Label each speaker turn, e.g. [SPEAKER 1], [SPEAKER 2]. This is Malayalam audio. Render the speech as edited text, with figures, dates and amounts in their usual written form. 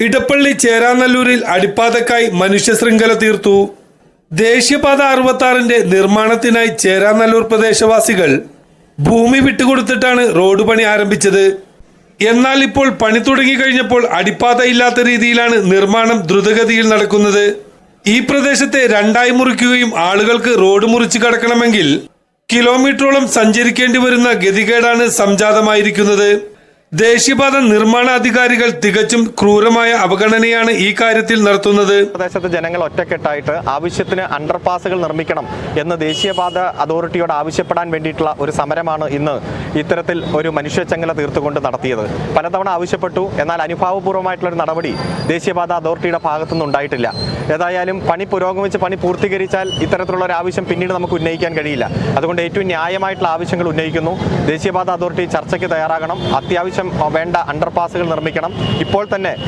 [SPEAKER 1] ഇടപ്പള്ളി ചേരാനല്ലൂരിൽ അടിപ്പാതക്കായി മനുഷ്യ ശൃംഖല തീർത്തു. ദേശീയപാത 66-ന്റെ നിർമ്മാണത്തിനായി ചേരാനല്ലൂർ പ്രദേശവാസികൾ ഭൂമി വിട്ടുകൊടുത്തിട്ടാണ് റോഡ് പണി ആരംഭിച്ചത്. എന്നാൽ ഇപ്പോൾ പണി തുടങ്ങിക്കഴിഞ്ഞപ്പോൾ അടിപ്പാത ഇല്ലാത്ത രീതിയിലാണ് നിർമ്മാണം ദ്രുതഗതിയിൽ നടക്കുന്നത്. ഈ പ്രദേശത്തെ രണ്ടായി മുറിക്കുകയും ആളുകൾക്ക് റോഡ് മുറിച്ച് കടക്കണമെങ്കിൽ കിലോമീറ്ററോളം സഞ്ചരിക്കേണ്ടി വരുന്ന ഗതികേടാണ് സംജാതമായിരിക്കുന്നത്. ദേശീയപാത നിർമ്മാണ അധികാരികൾ തികച്ചും ക്രൂരമായ അവഗണനയാണ് ഈ കാര്യത്തിൽ നടത്തുന്നത്.
[SPEAKER 2] പ്രദേശത്തെ ജനങ്ങൾ ഒറ്റക്കെട്ടായിട്ട് ആവശ്യത്തിന് അണ്ടർപാസുകൾ നിർമ്മിക്കണം എന്ന് ദേശീയപാത അതോറിറ്റിയോട് ആവശ്യപ്പെടാൻ വേണ്ടിയിട്ടുള്ള ഒരു സമരമാണ് ഇന്ന് ഇത്തരത്തിൽ ഒരു മനുഷ്യച്ചങ്ങല തീർത്തുകൊണ്ട് നടത്തിയത്. പലതവണ ആവശ്യപ്പെട്ടു, എന്നാൽ അനുഭാവപൂർവ്വമായിട്ടുള്ള ഒരു നടപടി ദേശീയപാത അതോറിറ്റിയുടെ ഭാഗത്തുനിന്ന് ഉണ്ടായിട്ടില്ല. ഏതായാലും പണി പുരോഗമിച്ച് പണി പൂർത്തീകരിച്ചാൽ ഇത്തരത്തിലുള്ള ഒരു ആവശ്യം പിന്നീട് നമുക്ക് ഉന്നയിക്കാൻ കഴിയില്ല. അതുകൊണ്ട് ഏറ്റവും ന്യായമായിട്ടുള്ള ആവശ്യങ്ങൾ ഉന്നയിക്കുന്നു. ദേശീയപാത അതോറിറ്റി ചർച്ചയ്ക്ക് തയ്യാറാകണം. അത്യാവശ്യം വേണ്ട അണ്ടർപാസുകൾ നിർമ്മിക്കണം. ഇപ്പോൾ തന്നെ